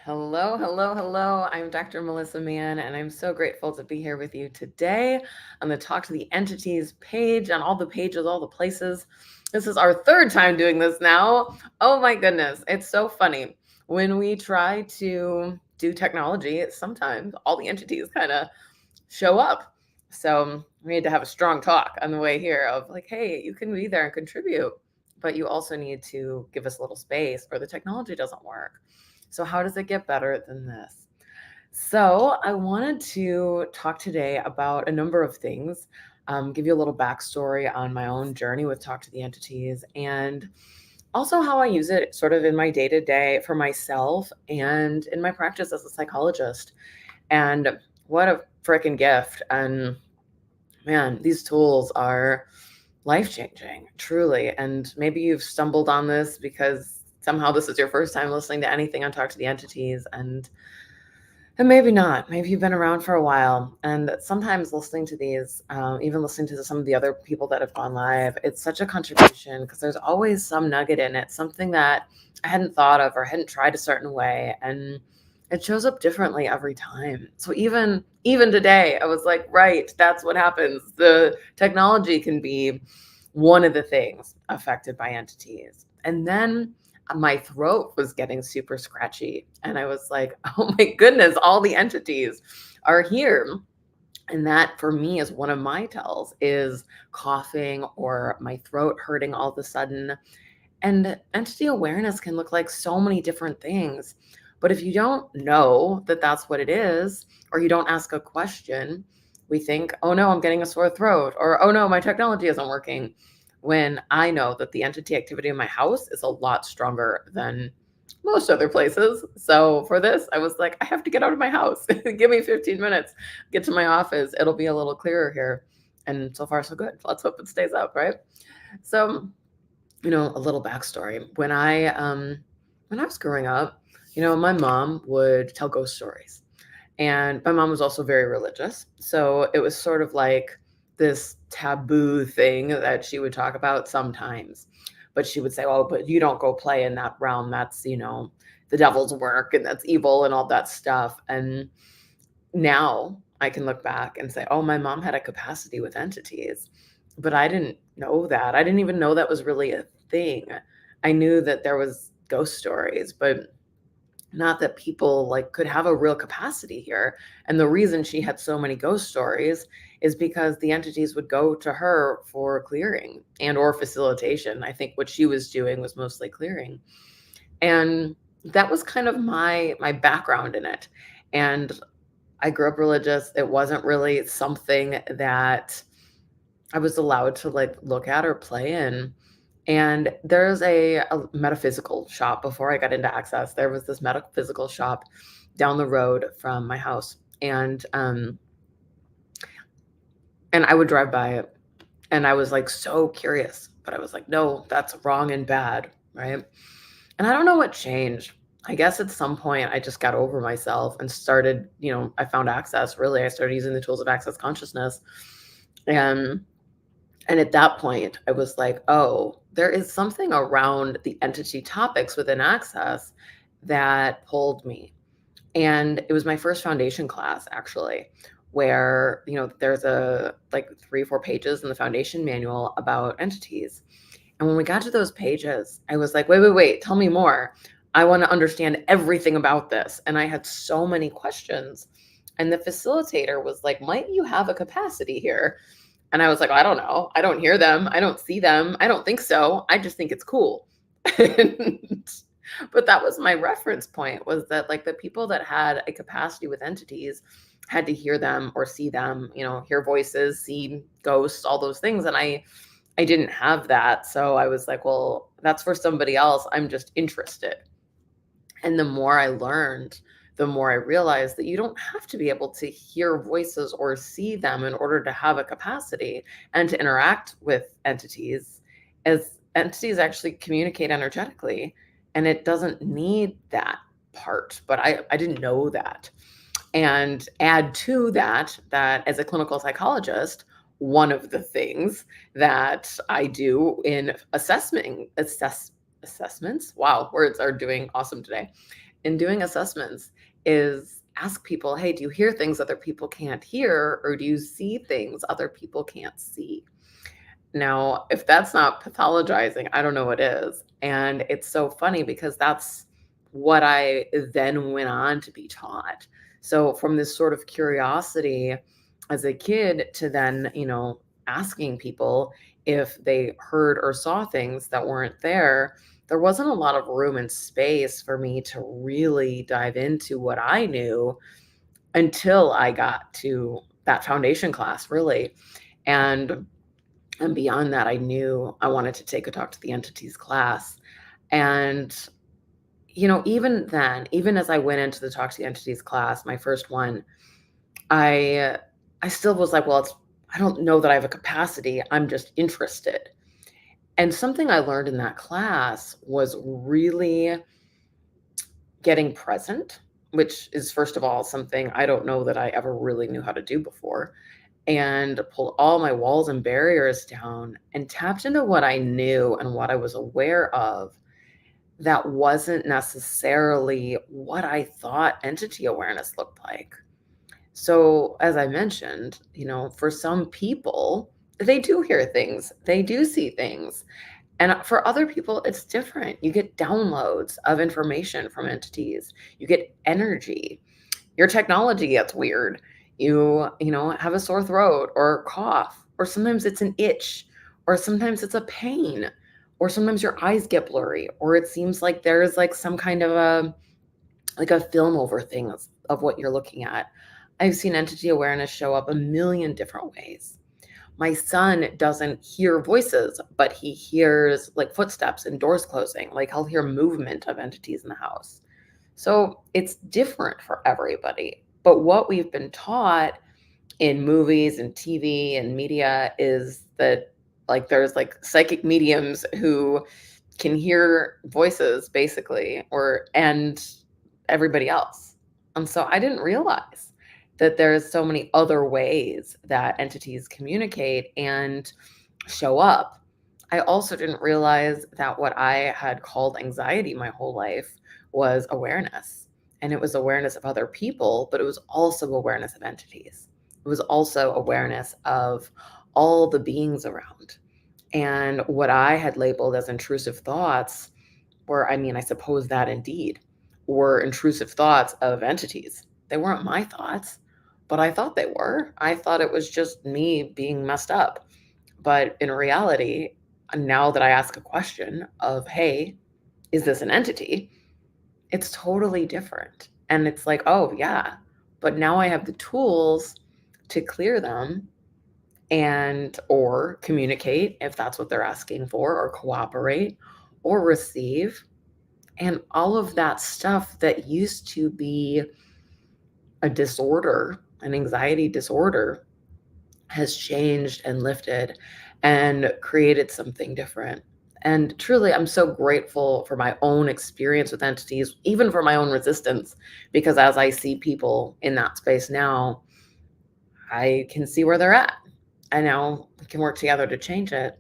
Hello, hello, hello. I'm Dr. Melissa Mann, and I'm so grateful to be here with you today on the Talk to the Entities page, on all the pages, all the places. This is our third time doing this now. Oh my goodness, it's so funny. When we try to do technology, sometimes all the entities kind of show up. So we need to have a strong talk on the way here of like, hey, you can be there and contribute, but you also need to give us a little space or the technology doesn't work. So, how does it get better than this? So, I wanted to talk today about a number of things, give you a little backstory on my own journey with Talk to the Entities, and also how I use it sort of in my day to day for myself and in my practice as a psychologist. And what a freaking gift. And man, these tools are life changing, truly. And maybe you've stumbled on this because somehow this is your first time listening to anything on Talk to the Entities. And maybe not. Maybe you've been around for a while. And sometimes listening to these, even listening to some of the other people that have gone live, it's such a contribution because there's always some nugget in it, something that I hadn't thought of or hadn't tried a certain way. And it shows up differently every time. So even today, I was like, right, that's what happens. The technology can be one of the things affected by entities. And then my throat was getting super scratchy. And I was like, oh my goodness, all the entities are here. And that for me is one of my tells is coughing or my throat hurting all of a sudden. And entity awareness can look like so many different things. But if you don't know that that's what it is, or you don't ask a question, we think, oh no, I'm getting a sore throat, or oh no, my technology isn't working. When I know that the entity activity in my house is a lot stronger than most other places. So for this, I was like, I have to get out of my house. Give me 15 minutes, get to my office. It'll be a little clearer here. And so far, so good. Let's hope it stays up, right? So a little backstory. When I was growing up, my mom would tell ghost stories. And my mom was also very religious. So it was sort of like this taboo thing that she would talk about sometimes. But she would say, "Oh, but you don't go play in that realm. That's, the devil's work and that's evil and all that stuff." And now I can look back and say, "Oh, my mom had a capacity with entities." But I didn't know that. I didn't even know that was really a thing. I knew that there was ghost stories, but not that people like could have a real capacity here. And the reason she had so many ghost stories is because the entities would go to her for clearing and or facilitation. I think what she was doing was mostly clearing. And that was kind of my background in it. And I grew up religious. It wasn't really something that I was allowed to like look at or play in. And there's a metaphysical shop before I got into access. There was this metaphysical shop down the road from my house. And I would drive by it and I was like so curious, but I was like, no, that's wrong and bad, right? And I don't know what changed. I guess at some point I just got over myself and started, I found access really. I started using the tools of access consciousness. And and at that point, I was like, oh, there is something around the entity topics within Access that pulled me. And it was my first foundation class, actually, where, there's like 3 or 4 pages in the foundation manual about entities. And when we got to those pages, I was like, wait, wait, wait, tell me more. I want to understand everything about this. And I had so many questions. And the facilitator was like, might you have a capacity here? And I was like, I don't know. I don't hear them. I don't see them. I don't think so. I just think it's cool. But that was my reference point was that like the people that had a capacity with entities had to hear them or see them, hear voices, see ghosts, all those things. And I didn't have that. So I was like, well, that's for somebody else. I'm just interested. And the more I learned, the more I realized that you don't have to be able to hear voices or see them in order to have a capacity and to interact with entities, as entities actually communicate energetically. And it doesn't need that part. But I didn't know that. And add to that as a clinical psychologist, one of the things that I do in assessments. Wow, words are doing awesome today. In doing assessments is ask people, hey, do you hear things other people can't hear, or do you see things other people can't see? Now, if that's not pathologizing, I don't know what is. And it's so funny because that's what I then went on to be taught. So from this sort of curiosity as a kid to then, asking people if they heard or saw things that weren't there, there wasn't a lot of room and space for me to really dive into what I knew until I got to that foundation class, really. And beyond that, I knew I wanted to take a Talk to the Entities class. And, even then, even as I went into the Talk to the Entities class, my first one, I I still was like, well, I don't know that I have a capacity. I'm just interested. And something I learned in that class was really getting present, which is, first of all, something I don't know that I ever really knew how to do before, and pulled all my walls and barriers down and tapped into what I knew and what I was aware of that wasn't necessarily what I thought entity awareness looked like. So, as I mentioned, for some people, they do hear things, they do see things. And for other people, it's different. You get downloads of information from entities, you get energy, your technology gets weird. You have a sore throat or a cough, or sometimes it's an itch, or sometimes it's a pain, or sometimes your eyes get blurry, or it seems like there's like some kind of a film over things of what you're looking at. I've seen entity awareness show up a million different ways. My son doesn't hear voices, but he hears like footsteps and doors closing. Like he'll hear movement of entities in the house. So it's different for everybody. But what we've been taught in movies and TV and media is that like there's like psychic mediums who can hear voices basically, or and everybody else. And so I didn't realize that there's so many other ways that entities communicate and show up. I also didn't realize that what I had called anxiety my whole life was awareness. And it was awareness of other people, but it was also awareness of entities. It was also awareness of all the beings around. And what I had labeled as intrusive thoughts were, I mean, I suppose that indeed were intrusive thoughts of entities. They weren't my thoughts, but I thought they were. I thought it was just me being messed up. But in reality, now that I ask a question of, hey, is this an entity? It's totally different. And it's like, oh, yeah. But now I have the tools to clear them and or communicate if that's what they're asking for, or cooperate or receive. And all of that stuff that used to be a disorder, an anxiety disorder, has changed and lifted and created something different. And truly, I'm so grateful for my own experience with entities, even for my own resistance, because as I see people in that space now, I can see where they're at. And now we can work together to change it.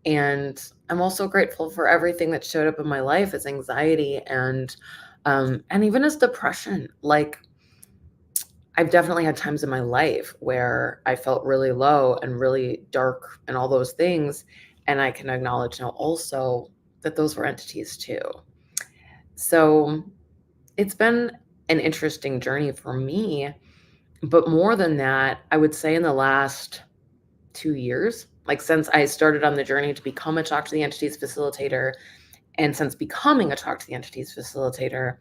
And I'm also grateful for everything that showed up in my life as anxiety and even as depression. Like I've definitely had times in my life where I felt really low and really dark and all those things. And I can acknowledge now also that those were entities too. So it's been an interesting journey for me. But more than that, I would say in the last 2 years, like since I started on the journey to become a Talk to the Entities facilitator, and since becoming a Talk to the Entities facilitator,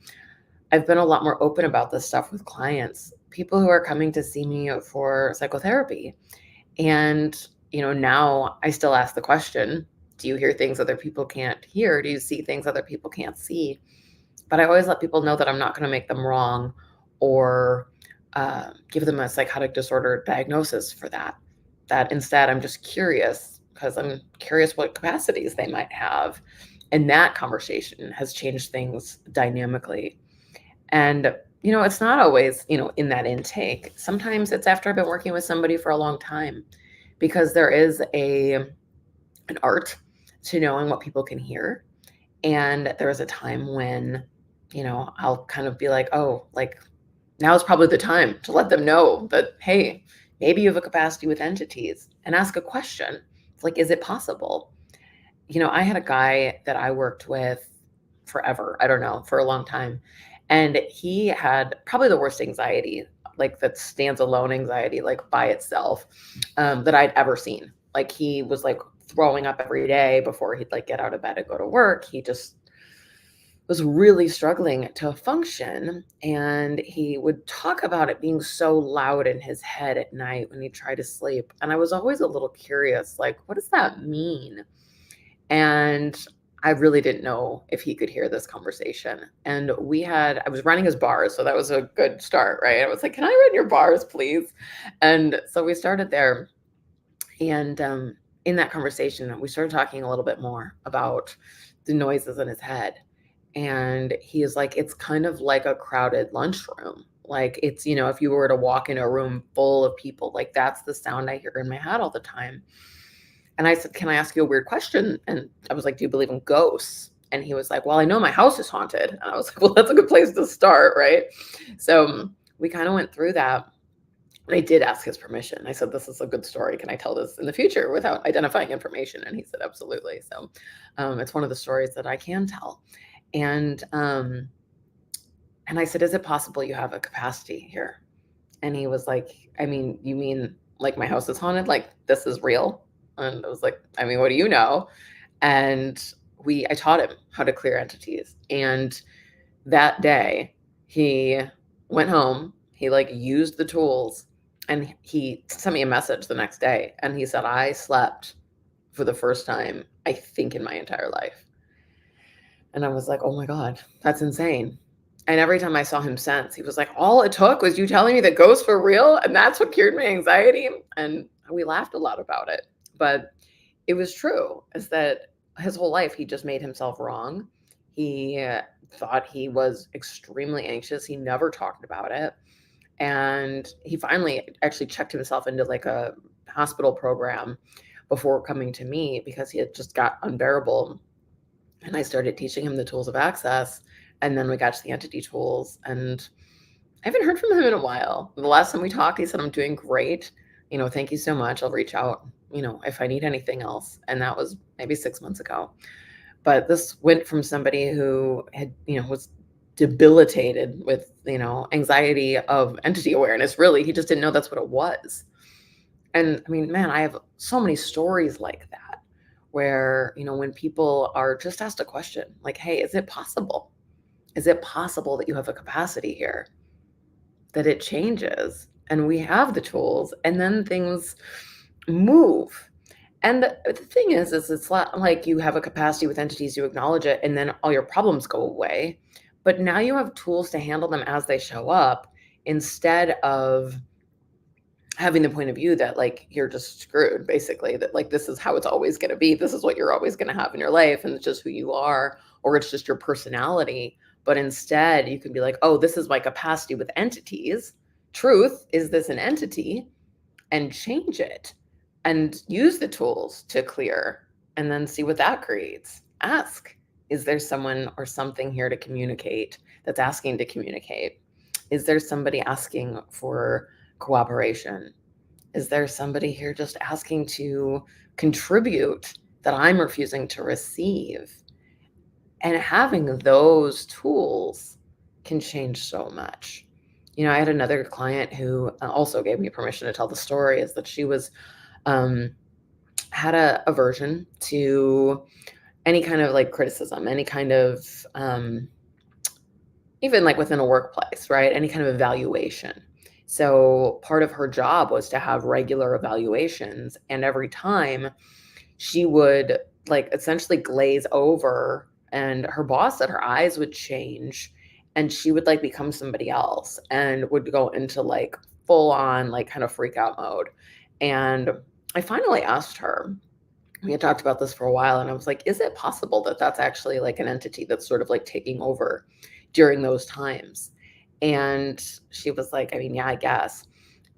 I've been a lot more open about this stuff with clients, people who are coming to see me for psychotherapy. And, now I still ask the question, do you hear things other people can't hear? Do you see things other people can't see? But I always let people know that I'm not going to make them wrong or give them a psychotic disorder diagnosis for that. That instead, I'm just curious because I'm curious what capacities they might have. And that conversation has changed things dynamically. And, it's not always, in that intake. Sometimes it's after I've been working with somebody for a long time because there is an art to knowing what people can hear. And there was a time when, I'll kind of be like, oh, like now is probably the time to let them know that, hey, maybe you have a capacity with entities, and ask a question. It's like, is it possible? I had a guy that I worked with forever. I don't know, for a long time. And he had probably the worst anxiety, like that stands alone anxiety, like by itself, that I'd ever seen. Like he was like throwing up every day before he'd like get out of bed and go to work. He just was really struggling to function. And he would talk about it being so loud in his head at night when he tried to sleep. And I was always a little curious, like, what does that mean? And I really didn't know if he could hear this conversation. And I was running his bars. So that was a good start, right? I was like, can I run your bars, please? And so we started there. And in that conversation, we started talking a little bit more about the noises in his head. And he is like, it's kind of like a crowded lunchroom. Like it's, if you were to walk in a room full of people, like that's the sound I hear in my head all the time. And I said, can I ask you a weird question? And I was like, do you believe in ghosts? And he was like, well, I know my house is haunted. And I was like, well, that's a good place to start, right? So we kind of went through that. And I did ask his permission. I said, this is a good story. Can I tell this in the future without identifying information? And he said, absolutely. So it's one of the stories that I can tell. And I said, is it possible you have a capacity here? And he was like, I mean, you mean like my house is haunted? Like this is real? And I was like, I mean, what do you know? And I taught him how to clear entities. And that day he went home, he like used the tools, and he sent me a message the next day. And he said, I slept for the first time, I think, in my entire life. And I was like, oh my God, that's insane. And every time I saw him since, he was like, all it took was you telling me that ghosts were real. And that's what cured my anxiety. And we laughed a lot about it. But it was true, is that his whole life, he just made himself wrong. He thought he was extremely anxious. He never talked about it. And he finally actually checked himself into like a hospital program before coming to me because he had just got unbearable. And I started teaching him the tools of access. And then we got to the entity tools. And I haven't heard from him in a while. The last time we talked, he said, I'm doing great. Thank you so much. I'll reach out, if I need anything else. And that was maybe 6 months ago. But this went from somebody who had, was debilitated with, anxiety of entity awareness. Really, he just didn't know that's what it was. And I mean, man, I have so many stories like that where, when people are just asked a question like, hey, is it possible? Is it possible that you have a capacity here? That it changes and we have the tools and then things move. And the thing is it's not like you have a capacity with entities, you acknowledge it, and then all your problems go away. But now you have tools to handle them as they show up instead of having the point of view that like you're just screwed, basically, that like this is how it's always going to be. This is what you're always going to have in your life. And it's just who you are, or it's just your personality. But instead, you can be like, oh, this is my capacity with entities. Truth, is this an entity? And change it and use the tools to clear and then see what that creates. Ask, is there someone or something here to communicate that's asking to communicate? Is there somebody asking for cooperation? Is there somebody here just asking to contribute that I'm refusing to receive? And having those tools can change so much. I had another client who also gave me permission to tell the story, is that she was had a aversion to any kind of like criticism, any kind of even like within a workplace, right? Any kind of evaluation. So part of her job was to have regular evaluations, and every time she would like essentially glaze over, and her boss said her eyes would change, and she would like become somebody else and would go into like full on like kind of freak out mode. And I finally asked her, we had talked about this for a while, and I was like, is it possible that that's actually like an entity that's sort of like taking over during those times? And she was like, I mean, yeah, I guess.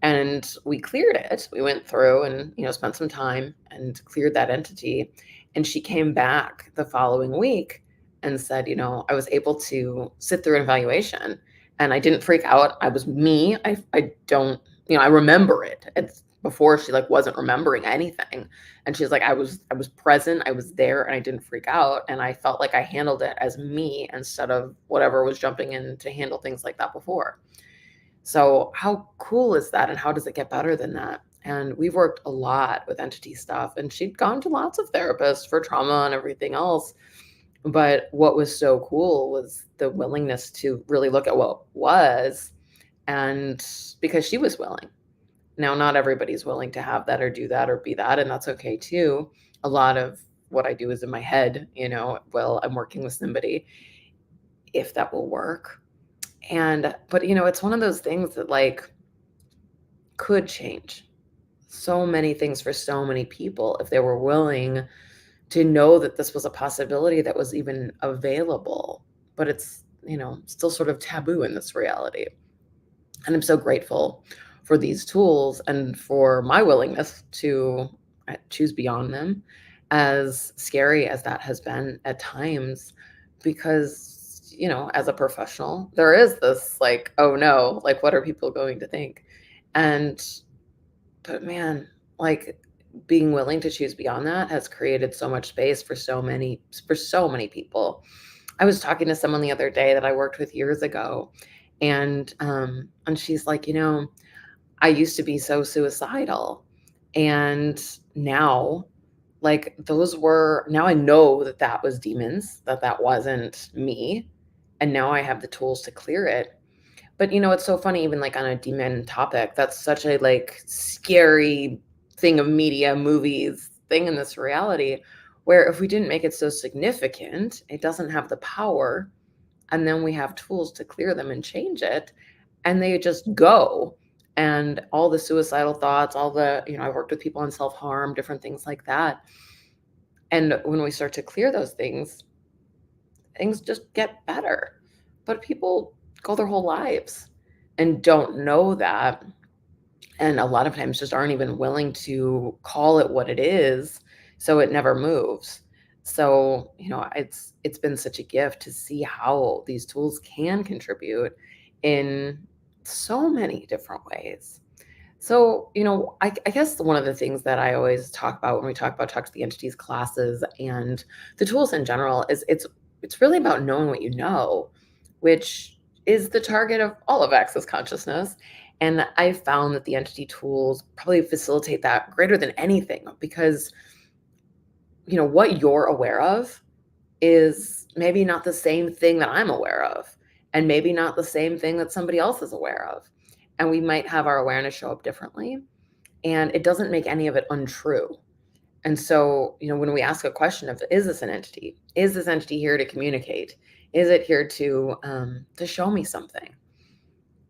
And we cleared it. We went through and, spent some time and cleared that entity. And she came back the following week and said, I was able to sit through an evaluation and I didn't freak out. I was me. I don't, I remember it. It's before she like wasn't remembering anything. And she's like, I was present, I was there, and I didn't freak out. And I felt like I handled it as me instead of whatever was jumping in to handle things like that before. So how cool is that? And how does it get better than that? And we've worked a lot with entity stuff, and she'd gone to lots of therapists for trauma and everything else. But what was so cool was the willingness to really look at what was, and because she was willing. Now, not everybody's willing to have that or do that or be that, and that's okay too. A lot of what I do is in my head, while I'm working with somebody, if that will work. But it's one of those things that like could change so many things for so many people if they were willing to know that this was a possibility that was even available. But it's, still sort of taboo in this reality. And I'm so grateful for these tools and for my willingness to choose beyond them, as scary as that has been at times, because, as a professional, there is this like, oh no, like, what are people going to think? And, but man, like, being willing to choose beyond that has created so much space for so many people. I was talking to someone the other day that I worked with years ago, and she's like, I used to be so suicidal, and now, like, now I know that that was demons, that wasn't me, and now I have the tools to clear it. But it's so funny, even like on a demon topic, that's such a like scary thing of media, movies, thing in this reality, where if we didn't make it so significant, it doesn't have the power. And then we have tools to clear them and change it. And they just go. And all the suicidal thoughts, all the, I worked with people on self-harm, different things like that. And when we start to clear those things just get better. But people go their whole lives and don't know that. And a lot of times just aren't even willing to call it what it is. So it never moves. So, it's been such a gift to see how these tools can contribute in so many different ways. So, I guess one of the things that I always talk about when we talk to the entities classes and the tools in general is it's really about knowing what you know, which is the target of all of access consciousness. And I found that the entity tools probably facilitate that greater than anything, because what you're aware of is maybe not the same thing that I'm aware of, and maybe not the same thing that somebody else is aware of. And we might have our awareness show up differently, and it doesn't make any of it untrue. And so, when we ask a question of, is this an entity? Is this entity here to communicate? Is it here to show me something?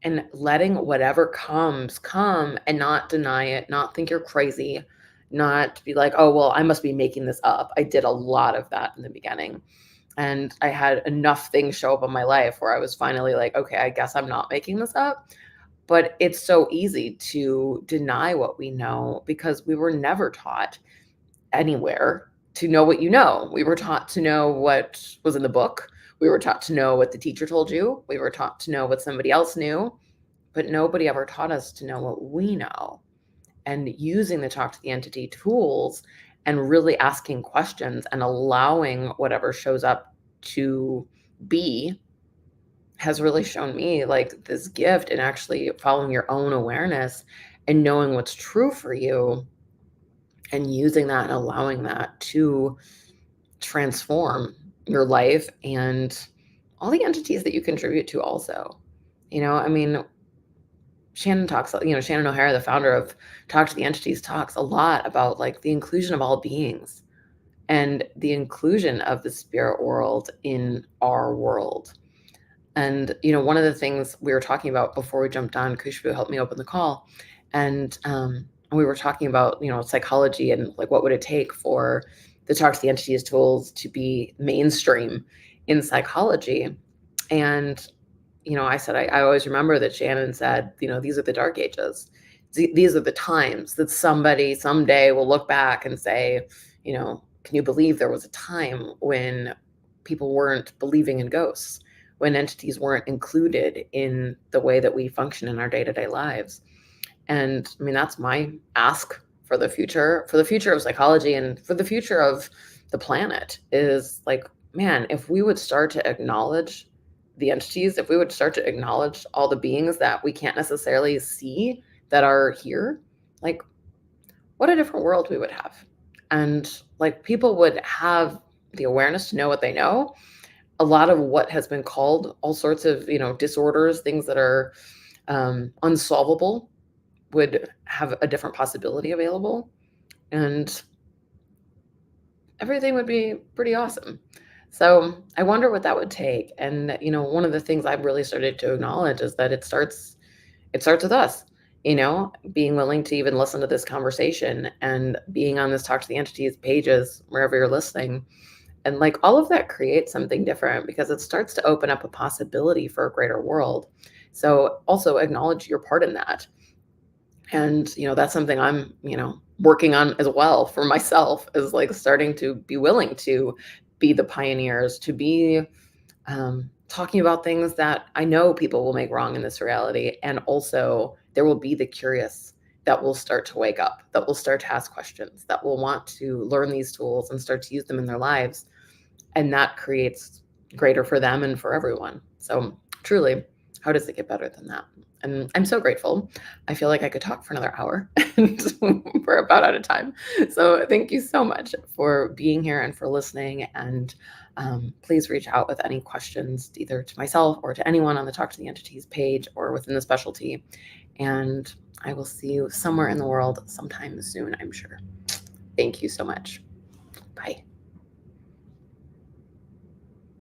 And letting whatever comes come, and not deny it, not think you're crazy, not be like, oh, well, I must be making this up. I did a lot of that in the beginning. And I had enough things show up in my life where I was finally like, okay, I guess I'm not making this up. But it's so easy to deny what we know, because we were never taught anywhere to know what you know. We were taught to know what was in the book. We were taught to know what the teacher told you. We were taught to know what somebody else knew, but nobody ever taught us to know what we know. And using the talk to the entity tools and really asking questions and allowing whatever shows up to be has really shown me like this gift in actually following your own awareness and knowing what's true for you, and using that and allowing that to transform your life and all the entities that you contribute to also. I mean, Shannon O'Hara, the founder of Talk to the Entities, talks a lot about like the inclusion of all beings and the inclusion of the spirit world in our world. And, one of the things we were talking about before we jumped on, Kushbu helped me open the call. And we were talking about, psychology and like, what would it take for the Talk to the Entities tools to be mainstream in psychology? And, I said, I always remember that Shannon said, these are the dark ages. These are the times that somebody someday will look back and say, can you believe there was a time when people weren't believing in ghosts, when entities weren't included in the way that we function in our day-to-day lives. And I mean, that's my ask for the future of psychology and for the future of the planet is like, man, if we would start to acknowledge the entities, if we would start to acknowledge all the beings that we can't necessarily see that are here, like what a different world we would have. And like people would have the awareness to know what they know. A lot of what has been called all sorts of, disorders, things that are unsolvable would have a different possibility available, and everything would be pretty awesome. So I wonder what that would take. And one of the things I've really started to acknowledge is that it starts with us, being willing to even listen to this conversation and being on this Talk to the Entities pages wherever you're listening. And like all of that creates something different because it starts to open up a possibility for a greater world. So also acknowledge your part in that. And that's something I'm working on as well for myself, is like starting to be willing to be the pioneers, to be talking about things that I know people will make wrong in this reality. And also there will be the curious that will start to wake up, that will start to ask questions, that will want to learn these tools and start to use them in their lives. And that creates greater for them and for everyone. So truly, how does it get better than that? And I'm so grateful. I feel like I could talk for another hour and we're about out of time. So thank you so much for being here and for listening. And please reach out with any questions, either to myself or to anyone on the Talk to the Entities page or within the specialty. And I will see you somewhere in the world sometime soon, I'm sure. Thank you so much. Bye.